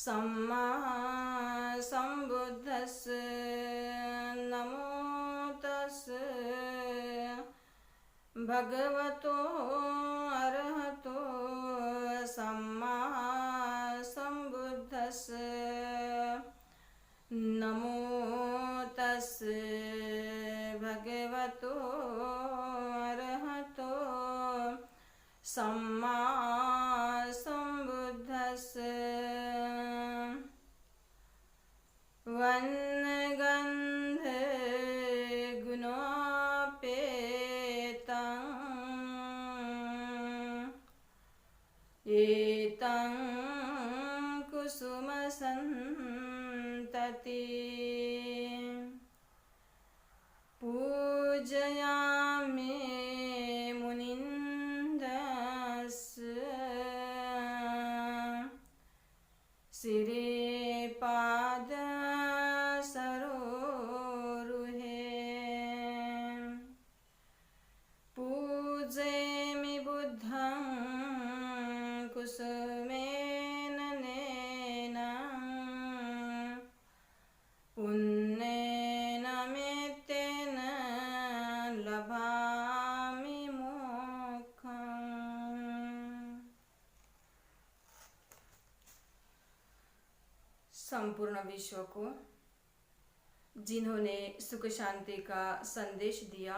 सम्मा सम्बुद्धस्स नमो तस्स भगवतो अरहतो सम्मा सम्बुद्धस्स नमो तस्स भगवतो अरहतो सम्मा सम्बुद्धस्स वन्नगन्ध गुणोपेतं एतं कुसुमसन्तति पूजयामि मुनिन्दस्स श्रीपाद सरोरुहे पूजयामि बुद्धं कुसुमेन नयनं पुण्येन मेत्तेन लभामि मोक्षम्। संपूर्ण विश्व को जिन्होंने सुख शांति का संदेश दिया,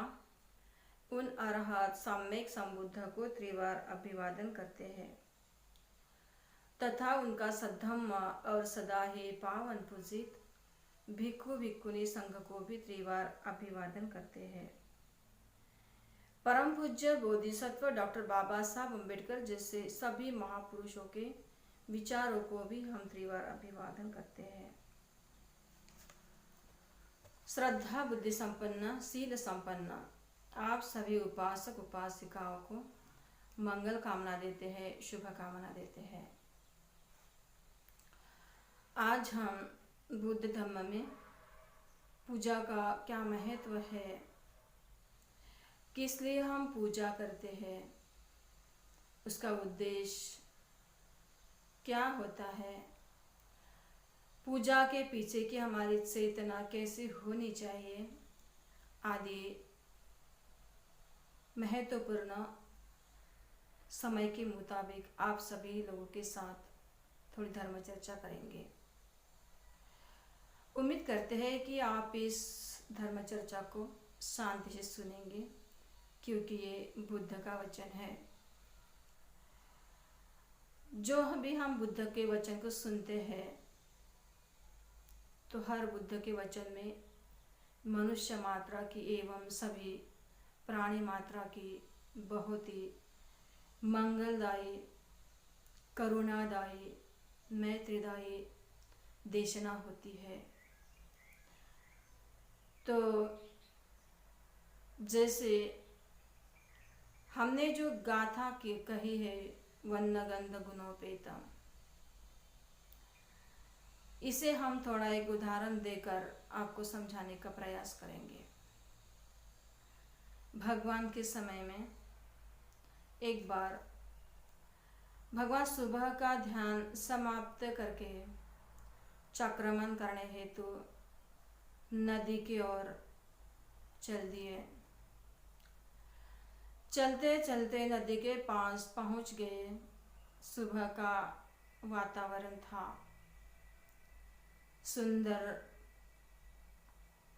उन अरहत सम्यक संबुद्ध को त्रिवार अभिवादन करते हैं तथा उनका सद्धम्म और सदा ही पावन पूजित भिक्षु भिक्षुनी संघ को भी त्रिवार अभिवादन करते हैं। परम पूज्य बोधिसत्व डॉक्टर बाबा साहब अम्बेडकर जैसे सभी महापुरुषों के विचारों को भी हम त्रिवार अभिवादन करते हैं। श्रद्धा बुद्धि संपन्न शील संपन्न आप सभी उपासक उपासिकाओं को मंगल कामना देते हैं, शुभ कामना देते हैं। आज हम बुद्ध धर्म में पूजा का क्या महत्व है, किस लिए हम पूजा करते हैं, उसका उद्देश्य क्या होता है, पूजा के पीछे की हमारी चेतना कैसी होनी चाहिए आदि महत्वपूर्ण समय के मुताबिक आप सभी लोगों के साथ थोड़ी धर्म चर्चा करेंगे। उम्मीद करते हैं कि आप इस धर्म चर्चा को शांति से सुनेंगे, क्योंकि ये बुद्ध का वचन है। जो भी हम बुद्ध के वचन को सुनते हैं तो हर बुद्ध के वचन में मनुष्य मात्रा की एवं सभी प्राणी मात्रा की बहुत ही मंगलदायी, करुणादायी, मैत्रीदायी देशना होती है। तो जैसे हमने जो गाथा की कही है वन्नगंध गुणोपेतम, इसे हम थोड़ा एक उदाहरण देकर आपको समझाने का प्रयास करेंगे। भगवान के समय में एक बार भगवान सुबह का ध्यान समाप्त करके चक्रमण करने हेतु नदी की ओर चल दिए। चलते चलते नदी के पास पहुंच गए। सुबह का वातावरण था, सुंदर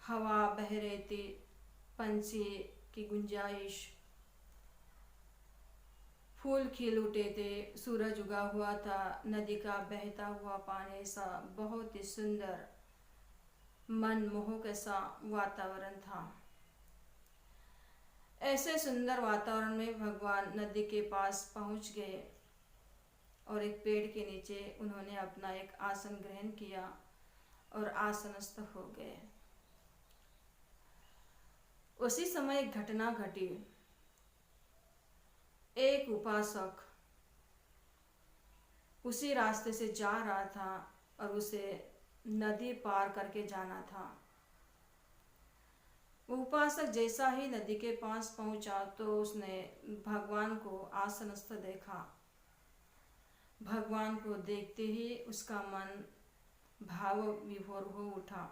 हवा बह रही थी, पंछी की गुंजाइश, फूल खिल उठे थे, सूरज उगा हुआ था, नदी का बहता हुआ पानी सा बहुत ही सुंदर मनमोहक ऐसा वातावरण था। ऐसे सुंदर वातावरण में भगवान नदी के पास पहुंच गए और एक पेड़ के नीचे उन्होंने अपना एक आसन ग्रहण किया और आसनस्थ हो गए। उसी समय एक घटना घटी। एक उपासक उसी रास्ते से जा रहा था और उसे नदी पार करके जाना था। उपासक जैसा ही नदी के पास पहुंचा तो उसने भगवान को आसनस्थ देखा। भगवान को देखते ही उसका मन भाव विभोर हो उठा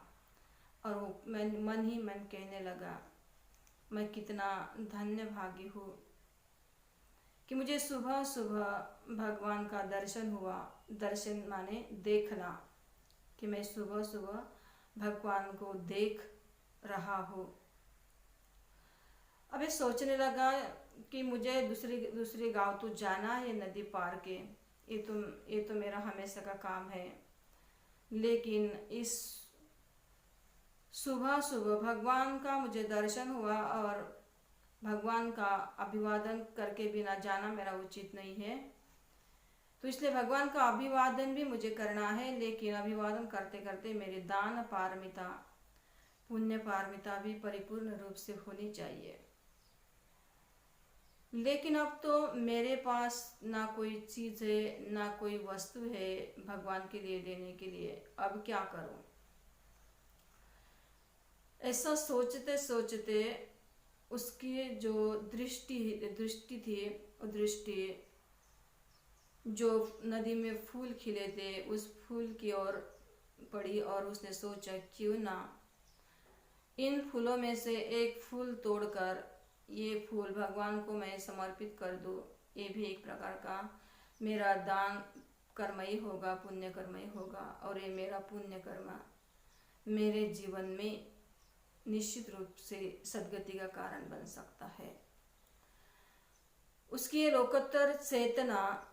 और वो मन ही मन कहने लगा, मैं कितना धन्य भागी हूँ कि मुझे सुबह सुबह भगवान का दर्शन हुआ। दर्शन माने देखना, कि मैं सुबह सुबह भगवान को देख रहा हूँ। अबे सोचने लगा कि मुझे दूसरी गांव तो जाना है नदी पार के, ये तो मेरा हमेशा का काम है। लेकिन इस सुबह सुबह भगवान का मुझे दर्शन हुआ और भगवान का अभिवादन करके बिना जाना मेरा उचित नहीं है। तो इसलिए भगवान का अभिवादन भी मुझे करना है, लेकिन अभिवादन करते करते मेरी दान पारमिता, पुण्य पारमिता भी परिपूर्ण रूप से होनी चाहिए। लेकिन अब तो मेरे पास ना कोई चीज़ है, ना कोई वस्तु है भगवान के लिए देने के लिए, अब क्या करूं? ऐसा सोचते सोचते उसकी जो दृष्टि थी, दृष्टि जो नदी में फूल खिले थे उस फूल की ओर पड़ी और उसने सोचा, क्यों ना इन फूलों में से एक फूल तोड़कर ये फूल भगवान को मैं समर्पित कर दूँ। ये भी एक प्रकार का मेरा दान कर्म ही होगा, पुण्य कर्म ही होगा, और ये मेरा पुण्य कर्म मेरे जीवन में निश्चित रूप से सद्गति का कारण बन सकता है। उसकी ये लोकोत्तर चेतना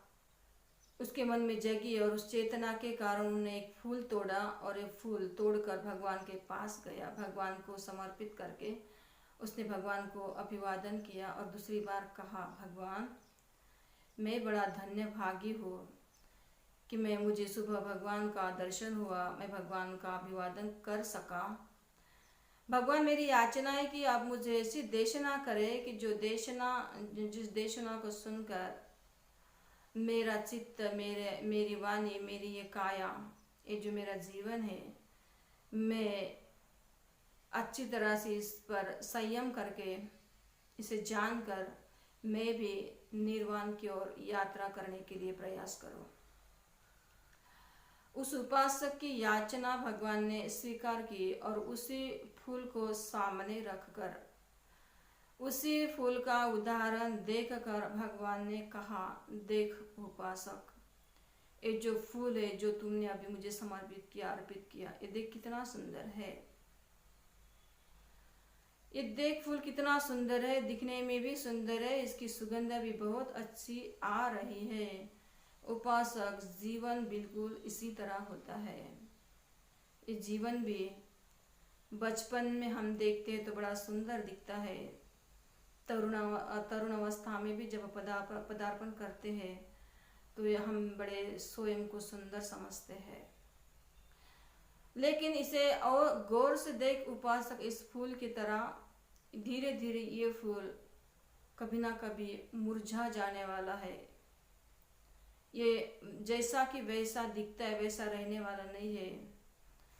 उसके मन में जगी और उस चेतना के कारण उन्होंने एक फूल तोड़ा और एक फूल तोड़कर भगवान के पास गया। भगवान को समर्पित करके उसने भगवान को अभिवादन किया और दूसरी बार कहा, भगवान मैं बड़ा धन्य भागी हूँ कि मुझे सुबह भगवान का दर्शन हुआ, मैं भगवान का अभिवादन कर सका। भगवान मेरी याचना है कि आप मुझे ऐसी देशना करें कि जिस देशना को सुनकर मेरा चित्त, मेरी वाणी, मेरी ये काया, ये जो मेरा जीवन है, मैं अच्छी तरह से इस पर संयम करके इसे जानकर मैं भी निर्वाण की ओर यात्रा करने के लिए प्रयास करूं। उस उपासक की याचना भगवान ने स्वीकार की और उसी फूल को सामने रखकर उसी फूल का उदाहरण देखकर भगवान ने कहा, देख उपासक, ये जो फूल है जो तुमने अभी मुझे समर्पित किया, अर्पित किया, ये देख कितना सुंदर है। ये देख फूल कितना सुंदर है, दिखने में भी सुंदर है, इसकी सुगंध भी बहुत अच्छी आ रही है। उपासक, जीवन बिल्कुल इसी तरह होता है। ये जीवन भी बचपन में हम देखते हैं तो बड़ा सुंदर दिखता है। तरुण अवस्था में भी जब पदार्पण करते हैं तो ये हम बड़े स्वयं को सुंदर समझते हैं। लेकिन इसे और गौर से देख उपासक, इस फूल की तरह धीरे धीरे ये फूल कभी ना कभी मुरझा जाने वाला है। ये जैसा कि वैसा दिखता है वैसा रहने वाला नहीं है,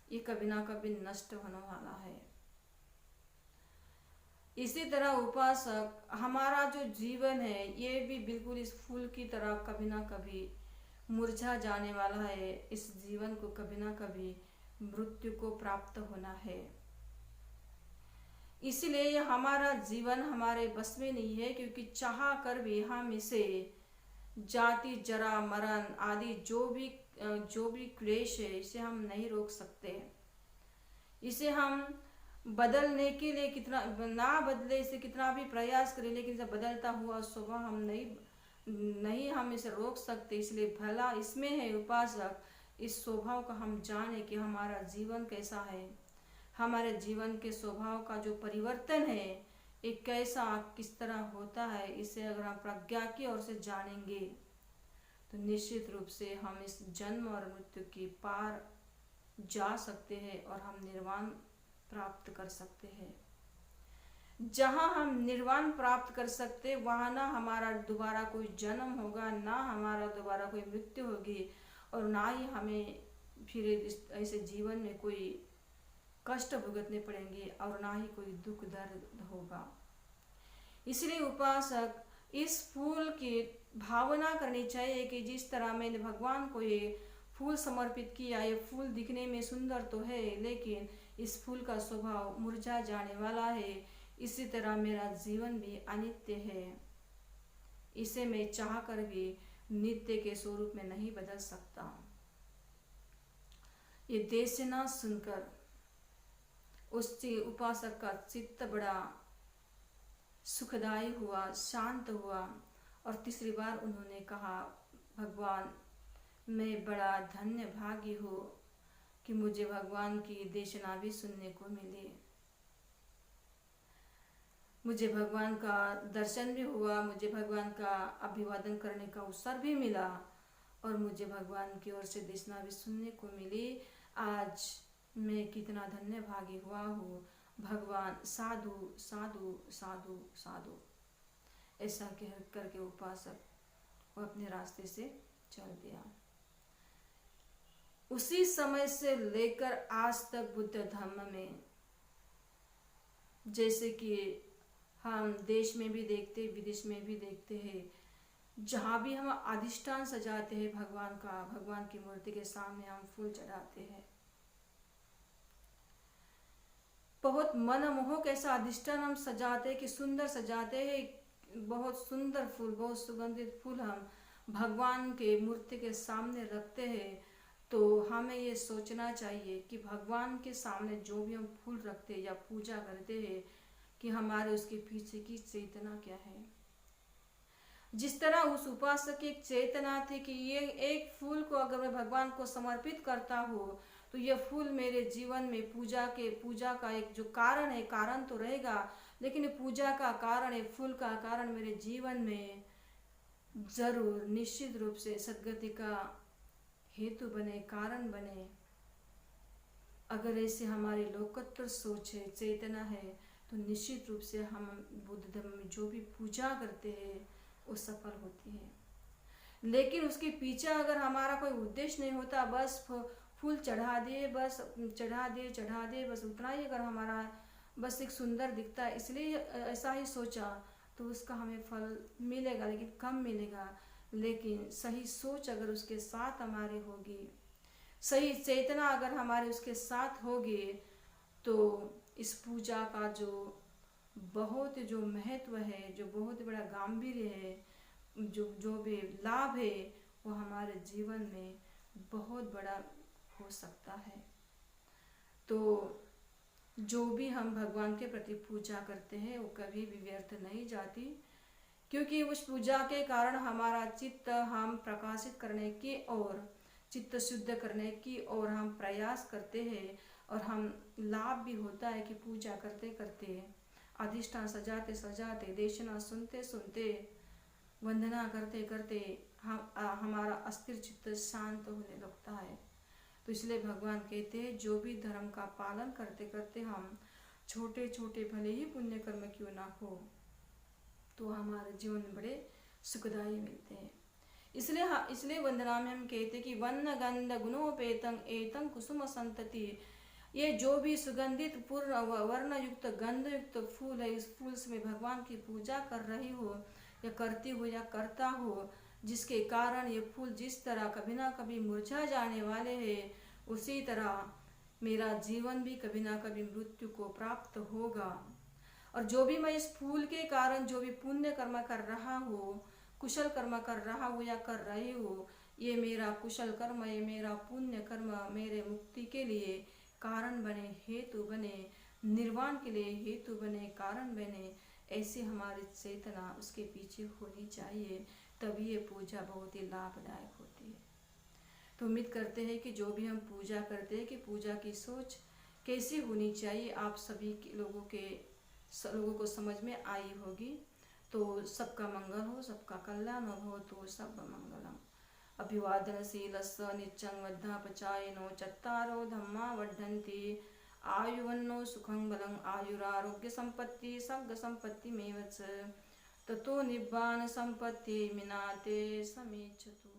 ये कभी ना कभी नष्ट होने वाला है। इसी तरह उपासक, हमारा जो जीवन है ये भी बिल्कुल इस फूल की तरह कभी ना कभी मुरझा जाने वाला है। इस जीवन को कभी ना कभी मृत्यु को प्राप्त होना है। इसलिए हमारा जीवन हमारे बस में नहीं है, क्योंकि चाह कर भी हम इसे जाति, जरा, मरण आदि जो भी क्लेश है इसे हम नहीं रोक सकते। इसे हम बदलने के लिए कितना ना बदले, इसे कितना भी प्रयास करें, लेकिन इसे बदलता हुआ स्वभाव हम नहीं हम इसे रोक सकते। इसलिए भला इसमें है उपासक, इस स्वभाव का हम जाने कि हमारा जीवन कैसा है, हमारे जीवन के स्वभाव का जो परिवर्तन है एक कैसा किस तरह होता है। इसे अगर हम प्रज्ञा की ओर से जानेंगे तो निश्चित रूप से हम इस जन्म और मृत्यु की पार जा सकते हैं और हम निर्वाण प्राप्त कर सकते हैं। जहाँ हम निर्वाण प्राप्त कर सकते वहाँ ना हमारा दोबारा कोई जन्म होगा, ना हमारा दोबारा कोई मृत्यु होगी, और ना ही हमें फिर ऐसे जीवन में कोई कष्ट भुगतने पड़ेंगे और ना ही कोई दुख दर्द होगा। इसलिए उपासक, इस फूल की भावना करनी चाहिए कि जिस तरह मैंने भगवान को ये फूल समर्पित किया, ये फूल दिखने में सुंदर तो है लेकिन इस फूल का स्वभाव मुरझा जाने वाला है, इसी तरह मेरा जीवन भी अनित्य है, इसे मैं चाहकर भी नित्य के स्वरूप में नहीं बदल सकता। ये देशना सुनकर उस उपासक का चित्त बड़ा सुखदायी हुआ, शांत हुआ और तीसरी बार उन्होंने कहा, भगवान मैं बड़ा धन्य भागी हूँ कि मुझे भगवान की देशना भी सुनने को मिली, मुझे भगवान का दर्शन भी हुआ, मुझे भगवान का अभिवादन करने का अवसर भी मिला और मुझे भगवान की ओर से देशना भी सुनने को मिली। आज मैं कितना धन्य भागी हुआ हूँ, भगवान साधु साधु साधु साधु, ऐसा कह करके उपासक वो अपने रास्ते से चल दिया। उसी समय से लेकर आज तक बुद्ध धर्म में, जैसे कि हम देश में भी देखते, विदेश में भी देखते हैं, जहाँ भी हम अधिष्ठान सजाते हैं भगवान का, भगवान की मूर्ति के सामने हम फूल चढ़ाते हैं, बहुत मनमोहक ऐसा अधिष्ठान हम सजाते हैं कि सुंदर सजाते हैं, बहुत सुंदर फूल, बहुत सुगंधित फूल हम भगवान के मूर्ति के सामने रखते हैं। तो हमें ये सोचना चाहिए कि भगवान के सामने जो भी हम फूल रखते हैं या पूजा करते हैं कि हमारे उसके पीछे की चेतना क्या है। जिस तरह उस उपासक की एक चेतना थी कि ये एक फूल को अगर मैं भगवान को समर्पित करता हूँ तो ये फूल मेरे जीवन में पूजा का एक जो कारण है, कारण तो रहेगा, लेकिन पूजा का कारण है, फूल का कारण मेरे जीवन में जरूर निश्चित रूप से सद्गति का हेतु बने, कारण बने। अगर ऐसे हमारी लोकोत्तर सोच है, चेतना है, तो निश्चित रूप से हम बुद्ध धर्म में जो भी पूजा करते हैं वो सफल होती है। लेकिन उसके पीछे अगर हमारा कोई उद्देश्य नहीं होता, बस फूल चढ़ा दिए, बस चढ़ा दिए बस उतना ही अगर हमारा बस एक सुंदर दिखता है इसलिए ऐसा ही सोचा, तो उसका हमें फल मिलेगा लेकिन कम मिलेगा। लेकिन सही सोच अगर उसके साथ हमारे होगी, सही चेतना अगर हमारे उसके साथ होगी, तो इस पूजा का जो बहुत जो महत्व है, जो बहुत बड़ा गांभीर्य है, जो भी लाभ है वो हमारे जीवन में बहुत बड़ा हो सकता है। तो जो भी हम भगवान के प्रति पूजा करते हैं वो कभी भी व्यर्थ नहीं जाती, क्योंकि उस पूजा के कारण हमारा चित्त हम प्रकाशित करने की और चित्त शुद्ध करने की और हम प्रयास करते हैं और हम लाभ भी होता है कि पूजा करते करते, अधिष्ठान सजाते सजाते, देशना सुनते सुनते, वंदना करते करते हमारा अस्थिर चित्त शांत होने लगता है। तो इसलिए भगवान कहते हैं जो भी धर्म का पालन करते करते हम छोटे छोटे भले ही पुण्य कर्म क्यों ना हो तो हमारे जीवन में बड़े सुखदायी मिलते हैं। इसलिए वंदना में हम कहते हैं कि वन्न गंध गुणोपेतं एतं कुसुम संतति, ये जो भी सुगंधित पूर्ण वर्ण युक्त गंध युक्त फूल है, इस फूल से मैं भगवान की पूजा कर रही हो या करती हो या करता हो, जिसके कारण ये फूल जिस तरह कभी ना कभी मुरझा जाने वाले हैं, उसी तरह मेरा जीवन भी कभी ना कभी मृत्यु को प्राप्त होगा। और जो भी मैं इस फूल के कारण जो भी पुण्य कर्म कर रहा हूँ, कुशल कर्म कर रहा हूँ या कर रही हूँ, ये मेरा कुशल कर्म, ये मेरा पुण्य कर्म मेरे मुक्ति के लिए कारण बने, हेतु बने, निर्वाण के लिए हेतु बने, कारण बने। ऐसी हमारी चेतना उसके पीछे होनी चाहिए, तभी ये पूजा बहुत ही लाभदायक होती है। तो उम्मीद करते हैं कि जो भी हम पूजा करते हैं कि पूजा की सोच कैसी होनी चाहिए आप सभी लोगों को समझ में आई होगी। तो सबका मंगल हो, सबका कल्याण हो, तो सब मंगलम। अभिवादनशीलस्य नित्यं वद्धापचायिनो चत्तारो धम्मा वर्धन्ति आयुवन्नो सुखं बलं आयुरारोग्य संपत्ति सर्ग संपत्ति मेव च ततो निब्बान संपत्ति मिनाते समेच्छतु।